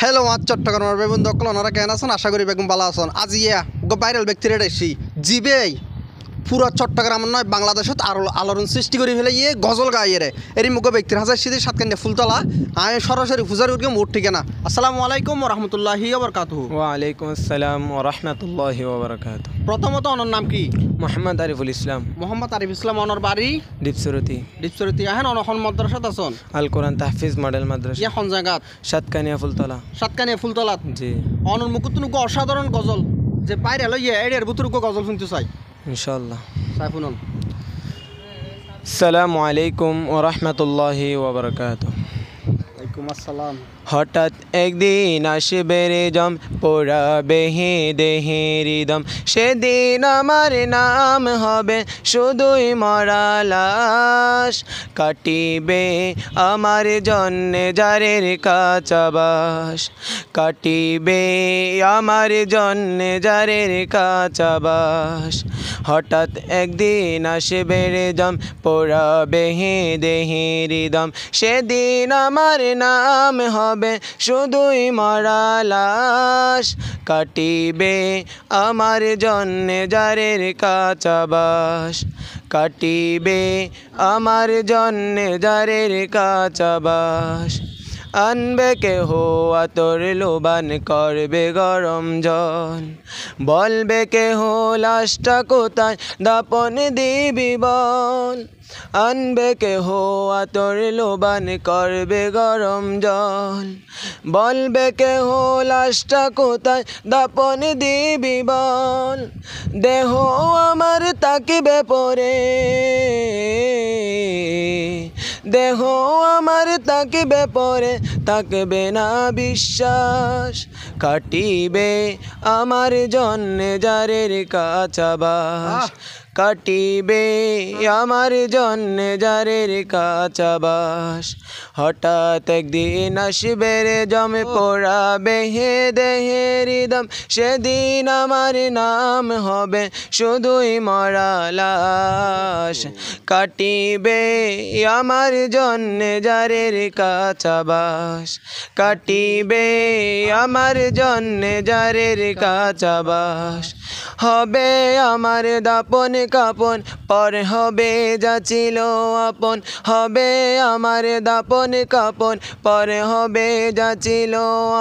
Hello আমার চট্টগ্রামের বন্ধু সকল ওনারা কেন আছেন আশা করি বেগম ভালো আছেন আজ ভাইরাল ব্যক্তির এসেছি জিবে পুরো চট্টগ্রাম নয় বাংলাদেশত আলোড়ন সৃষ্টি করে ফেলে গজল গাইয়ে রে এর মুখ ব্যক্তির হাজার সিদ্ধি সাতকান্ডে ফুলতলা আমি সরাসরি ফুজার উঠকে মোট ঠিকানা আসসালামু আলাইকুম রহমতুল্লাহি ওবরকাতুহু। ওয়ালাইকুম আসসালাম ওরহমতুল্লাহি ওবরকাতুহু। প্রথমত ওনার নাম কি? মোহাম্মদ আরিফুল ইসলাম। মোহাম্মদ আরিফ ইসলাম। ওনার বাড়ি ডিপসুরতি আহেন অনখন মাদ্রাসাত আছেন আল কোরআন তাহফিজ মডেল মাদ্রাসা এখন জায়গাত সাতকানিয়া ফুলতলা জি অনর মুকুতুনুক অসাধারণ গজল যে বাইরে হলো এর ভিতরুক গজল শুনতে চাই ইনশাআল্লাহ। শুনুন। আসসালামু আলাইকুম ওরহমতুল্লাহি ওবরকাতুহু। ওয়ালাইকুম আসসালাম। হঠাৎ একদিন আসবে রে জম পোড়াবে হে দেহের দম, সেদিন আমার নাম হবে শুধুই মরা লাশ। কাটিবে আমার জন্যে যারের কাঁচা বাস, কাটিবে আমার জন্যে যারের কাঁচা বাস। হঠাৎ একদিন আসবে রে জম পোড়াবে হে দেহের দম, সেদিন আমার নাম হবে শুধুই মরা লাশ। কাটিবে আমার জন্যে যারের কাঁচা বাস, কাটিবে আমার জন্যে যারের কাঁচা বাস। আনবে কেহ আতর লোবান করবে গরম জল, বলবে কেহ লাশটা কোথায় দাপন দিবি বল। আনবে কেহ আতর লোবান করবে গরম জল, বলবে কেহ লাশটা কোথায় দাপন দিবি বল। দেহ আমার তাকিবে পরে, দেহ আমার তাকিবে পরে, থাকবে না বিশ্বাস। কাটিবে আমার জন্যে যারের কাঁচা বাস, কাটিবে আমার জন্যে যারের কাঁচা বাস। হঠাৎ একদিন আসবে রে জমে পোড়াবে হে দেহের দম, সেদিন আমার নাম হবে শুধুই মরা লাশ। কাটিবে আমার জন্যে যারের কাঁচা বাস, কাটিবে আমার জন্যে যারের কাঁচা বাস। হবে আমার দাপন কাপন পরে হবে যা ছিল আপন, হবে আমার দাপন কাপন পরে হবে যা ছিল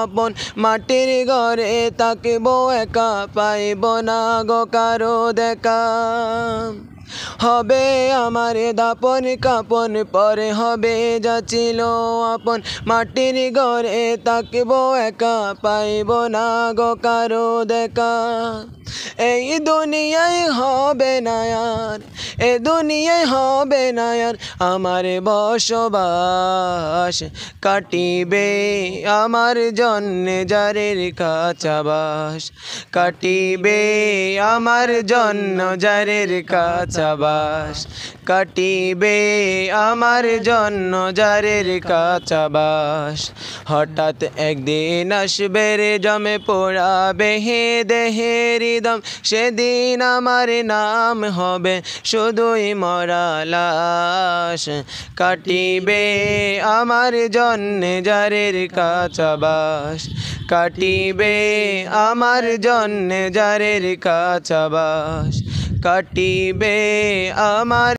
আপন। মাটির ঘরে তাকিব একা, পাইব না গো কারো দেখা। হবে আমার দাপন কাপন পরে হবে যা ছিল আপন, মাটির ঘরে তাকিব একা, পাইব না গো কারো দেখা। এই দুনিয়ায় হবে না আর, এ দুনিয়ায় হবে না আর আমার বসবাস। কাটিবে আমার জন্যে যারের কাঁচা বাস, কাটিবে আমার জন্য যারের কাঁচা বাস। কাটিবে আমার জন্য যারের কাঁচা বাস। হঠাৎ একদিন আসবে রে জমে পোড়াবে হে দেহের দম, সেদিন আমার নাম হবে শুধুই মরা লাশ। কাটিবে আমার জন্যে যারের কাঁচা বাস, কাটিবে আমার জন্যে যারের কাঁচা বাস। কাটিবে আমার